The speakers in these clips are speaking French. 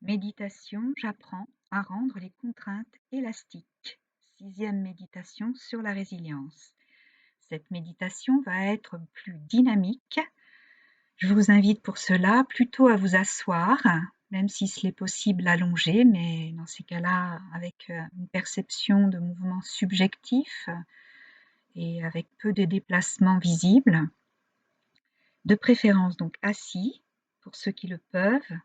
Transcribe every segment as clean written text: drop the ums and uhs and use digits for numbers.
Méditation, j'apprends à rendre les contraintes élastiques. 6e méditation sur la résilience. Cette méditation va être plus dynamique. Je vous invite pour cela plutôt à vous asseoir, même si cela est possible allongé, mais dans ces cas-là avec une perception de mouvement subjectif et avec peu de déplacements visibles. De préférence donc assis, pour ceux qui le peuvent,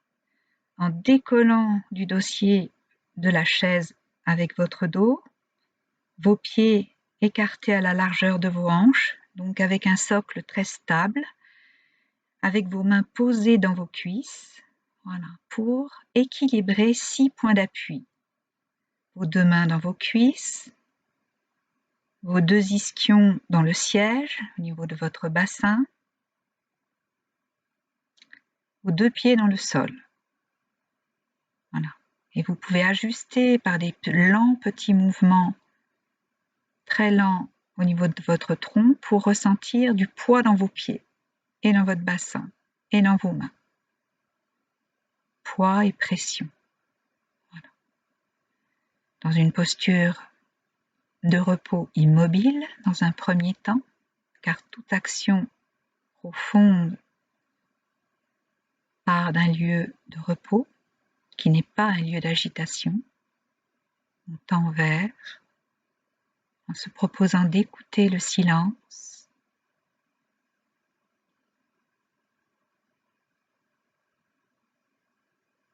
en décollant du dossier de la chaise avec votre dos, vos pieds écartés à la largeur de vos hanches, donc avec un socle très stable, avec vos mains posées dans vos cuisses, voilà, pour équilibrer 6 points d'appui. Vos 2 mains dans vos cuisses, vos 2 ischions dans le siège, au niveau de votre bassin, vos 2 pieds dans le sol. Voilà. Et vous pouvez ajuster par des lents petits mouvements, très lents au niveau de votre tronc, pour ressentir du poids dans vos pieds et dans votre bassin et dans vos mains. Poids et pression. Voilà. Dans une posture de repos immobile dans un premier temps, car toute action profonde part d'un lieu de repos qui n'est pas un lieu d'agitation. On tend vers en se proposant d'écouter le silence,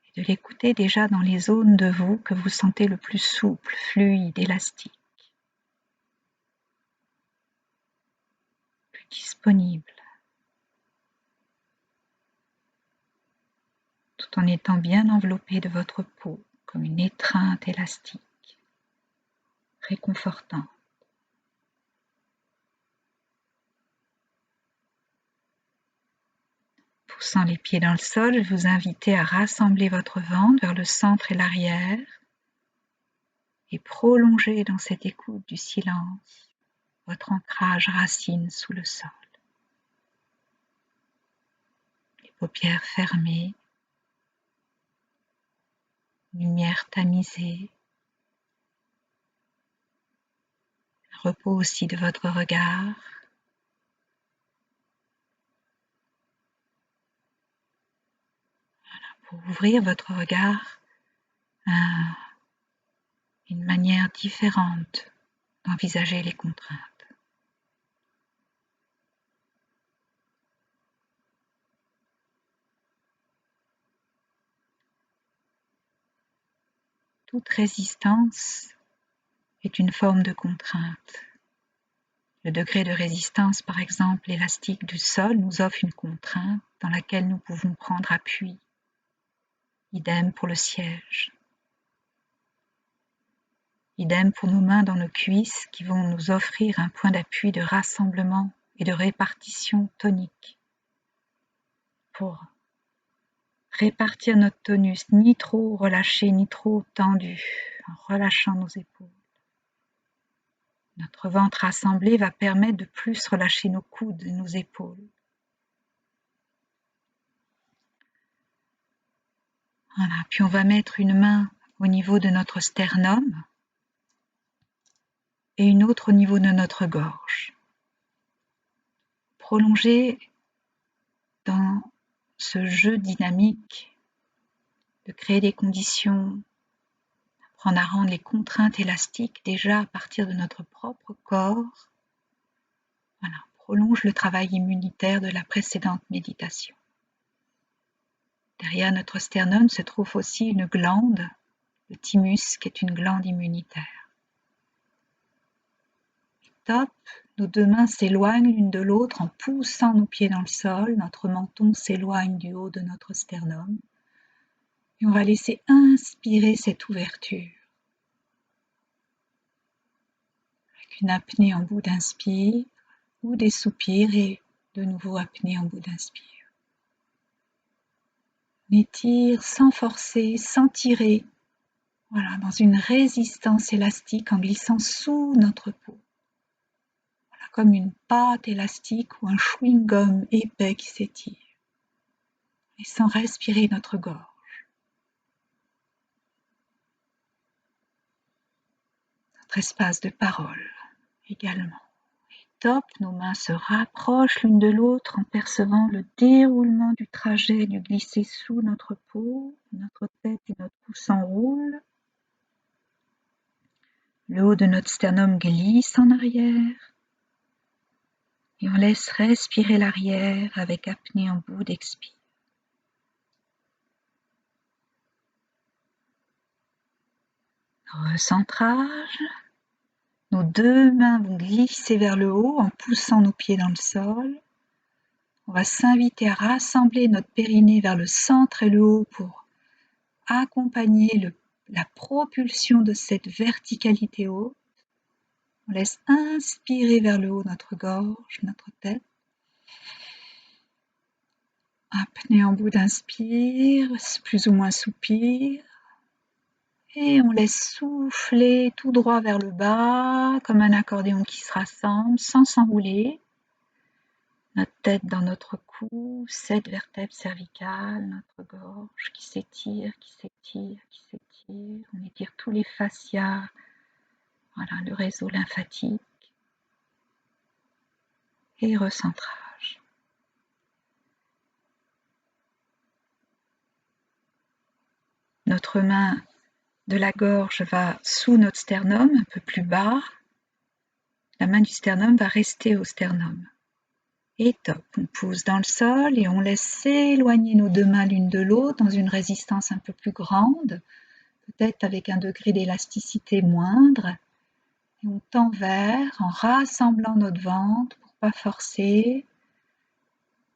et de l'écouter déjà dans les zones de vous que vous sentez le plus souple, fluide, élastique, plus disponible, tout en étant bien enveloppé de votre peau comme une étreinte élastique, réconfortante. Poussant les pieds dans le sol, je vous invite à rassembler votre ventre vers le centre et l'arrière et prolonger dans cette écoute du silence votre ancrage racine sous le sol. Les paupières fermées, lumière tamisée, repos aussi de votre regard. Voilà, pour ouvrir votre regard à une manière différente d'envisager les contraintes. Toute résistance est une forme de contrainte. Le degré de résistance, par exemple élastique du sol, nous offre une contrainte dans laquelle nous pouvons prendre appui. Idem pour le siège. Idem pour nos mains dans nos cuisses qui vont nous offrir un point d'appui de rassemblement et de répartition tonique. Pour répartir notre tonus, ni trop relâché, ni trop tendu, en relâchant nos épaules. Notre ventre rassemblé va permettre de plus relâcher nos coudes et nos épaules. Voilà, puis on va mettre une main au niveau de notre sternum et une autre au niveau de notre gorge. Prolonger dans ce jeu dynamique de créer des conditions, apprendre à rendre les contraintes élastiques déjà à partir de notre propre corps. Voilà, prolonge le travail immunitaire de la précédente méditation. Derrière notre sternum se trouve aussi une glande, le thymus, qui est une glande immunitaire. Et top, nos 2 mains s'éloignent l'une de l'autre en poussant nos pieds dans le sol, notre menton s'éloigne du haut de notre sternum. Et on va laisser inspirer cette ouverture. Avec une apnée en bout d'inspire ou des soupirs et de nouveau apnée en bout d'inspire. On étire sans forcer, sans tirer, voilà, dans une résistance élastique en glissant sous notre peau. Voilà, comme une pâte élastique ou un chewing-gum épais qui s'étire. Et sans respirer notre gorge. notre espace de parole également. Et top, nos mains se rapprochent l'une de l'autre en percevant le déroulement du trajet du glisser sous notre peau. Notre tête et notre cou s'enroulent. Le haut de notre sternum glisse en arrière. Et on laisse respirer l'arrière avec apnée en bout d'expire. Recentrage. Nos deux mains vont glisser vers le haut en poussant nos pieds dans le sol. On va s'inviter à rassembler notre périnée vers le centre et le haut pour accompagner la propulsion de cette verticalité haute. On laisse inspirer vers le haut notre gorge, notre tête. Apnée en bout d'inspire, plus ou moins soupir. Et on laisse souffler tout droit vers le bas, comme un accordéon qui se rassemble, sans s'enrouler. Notre tête dans notre cou, 7 vertèbres cervicales, notre gorge qui s'étire, qui s'étire, qui s'étire. On étire tous les fascias, voilà, le réseau lymphatique. Et recentrage. Notre main de la gorge va sous notre sternum, un peu plus bas. La main du sternum va rester au sternum. Et top, on pousse dans le sol et on laisse s'éloigner nos deux mains l'une de l'autre dans une résistance un peu plus grande, peut-être avec un degré d'élasticité moindre. Et on tend vers en rassemblant notre ventre pour pas forcer.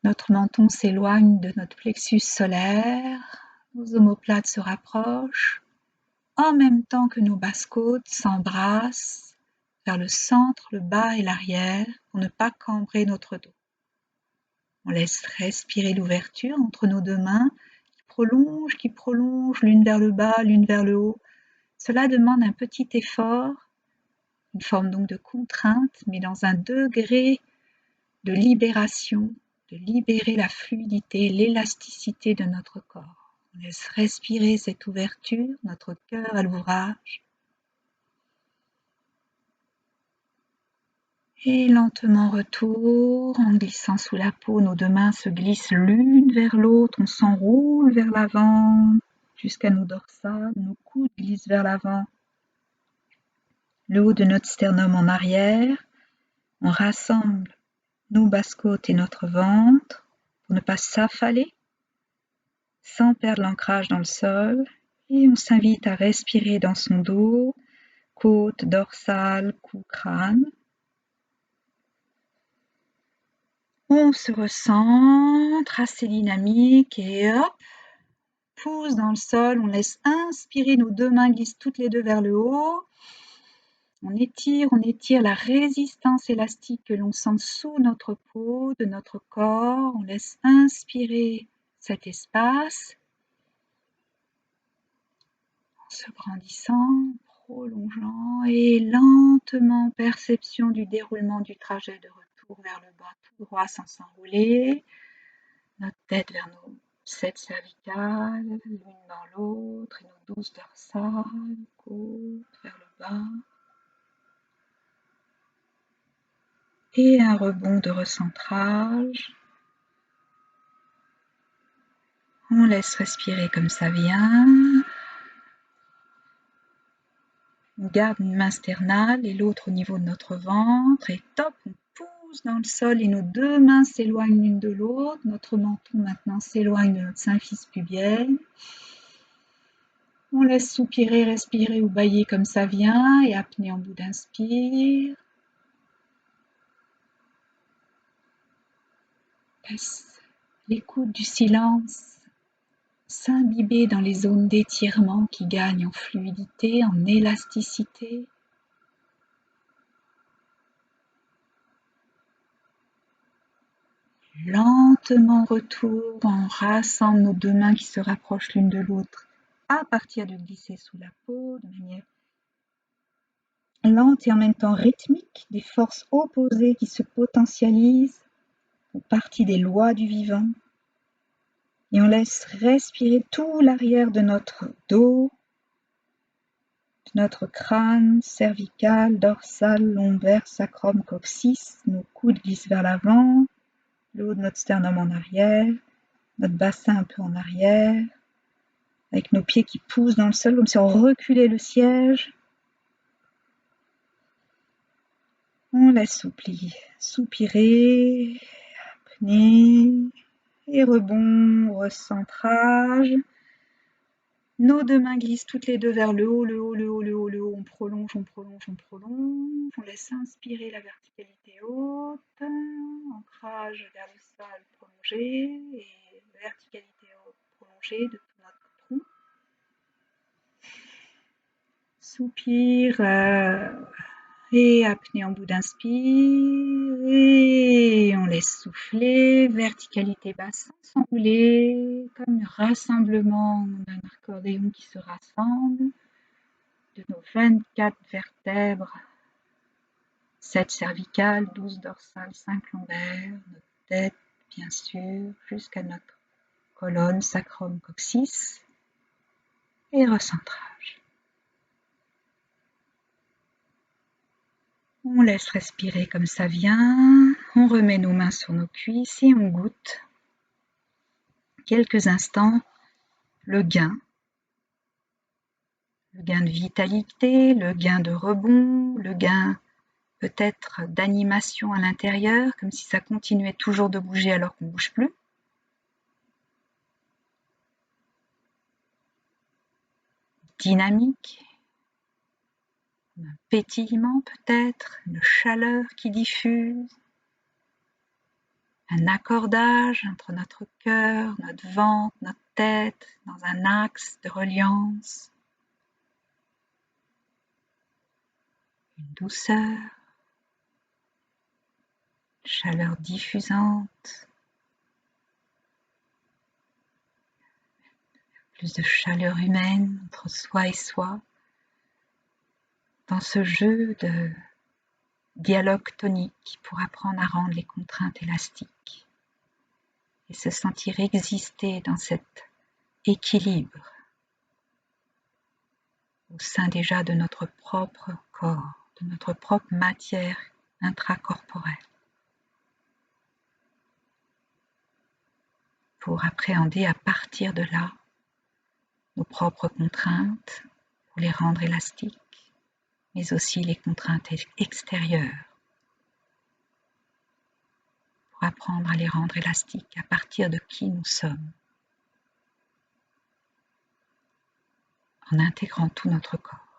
Notre menton s'éloigne de notre plexus solaire, nos omoplates se rapprochent, en même temps que nos basses-côtes s'embrassent vers le centre, le bas et l'arrière pour ne pas cambrer notre dos. On laisse respirer l'ouverture entre nos deux mains qui prolongent l'une vers le bas, l'une vers le haut. Cela demande un petit effort, une forme donc de contrainte, mais dans un degré de libération, de libérer la fluidité, l'élasticité de notre corps. On laisse respirer cette ouverture, notre cœur à l'ouvrage. Et lentement retour, en glissant sous la peau, nos deux mains se glissent l'une vers l'autre, on s'enroule vers l'avant jusqu'à nos dorsales, nos coudes glissent vers l'avant, le haut de notre sternum en arrière, on rassemble nos basses-côtes et notre ventre pour ne pas s'affaler, sans perdre l'ancrage dans le sol, et on s'invite à respirer dans son dos, côte, dorsale, cou, crâne. On se recentre, assez dynamique, et hop, pousse dans le sol, on laisse inspirer, nos deux mains glissent toutes les deux vers le haut. On étire la résistance élastique que l'on sent sous notre peau, de notre corps. On laisse inspirer cet espace en se grandissant, prolongeant et lentement perception du déroulement du trajet de retour vers le bas, tout droit sans s'enrouler. Notre tête vers nos 7 cervicales, l'une dans l'autre, et nos 12 dorsales, côte vers le bas. Et un rebond de recentrage. On laisse respirer comme ça vient. On garde une main sternale et l'autre au niveau de notre ventre. Et top, on pousse dans le sol et nos deux mains s'éloignent l'une de l'autre. Notre menton maintenant s'éloigne de notre symphyse pubienne. On laisse soupirer, respirer ou bâiller comme ça vient et apnée en bout d'inspire. Laisse l'écoute du silence s'imbiber dans les zones d'étirement qui gagnent en fluidité, en élasticité. Lentement retour, on rassemble nos deux mains qui se rapprochent l'une de l'autre à partir de glisser sous la peau de manière lente et en même temps rythmique, des forces opposées qui se potentialisent, font partie des lois du vivant. Et on laisse respirer tout l'arrière de notre dos, notre crâne, cervical, dorsal, lombaire, sacrum, coccyx. Nos coudes glissent vers l'avant, le haut de notre sternum en arrière, notre bassin un peu en arrière, avec nos pieds qui poussent dans le sol comme si on reculait le siège. On laisse soupirer, apnée et rebond, recentrage. Nos deux mains glissent toutes les deux vers le haut, le haut, le haut, le haut, le haut. On prolonge, on prolonge, on prolonge. On laisse inspirer la verticalité haute. Ancrage vers le sol prolongé et verticalité haute prolongée de tout notre tronc. Soupir et apnée en bout d'inspire. Et on laisse souffler. Verticalité basse sans s'enrouler, comme un rassemblement d'un accordéon qui se rassemble. De nos 24 vertèbres, 7 cervicales, 12 dorsales, 5 lombaires, notre tête, bien sûr, jusqu'à notre colonne, sacrum, coccyx, et recentrage. On laisse respirer comme ça vient, on remet nos mains sur nos cuisses et on goûte quelques instants le gain de vitalité, le gain de rebond, le gain peut-être d'animation à l'intérieur, comme si ça continuait toujours de bouger alors qu'on ne bouge plus. Dynamique, un pétillement peut-être, une chaleur qui diffuse, un accordage entre notre cœur, notre ventre, notre tête, dans un axe de reliance, une douceur, chaleur diffusante, plus de chaleur humaine entre soi et soi, dans ce jeu de dialogue tonique pour apprendre à rendre les contraintes élastiques et se sentir exister dans cet équilibre au sein déjà de notre propre corps, de notre propre matière intracorporelle, pour appréhender à partir de là nos propres contraintes, pour les rendre élastiques, mais aussi les contraintes extérieures, pour apprendre à les rendre élastiques à partir de qui nous sommes, en intégrant tout notre corps.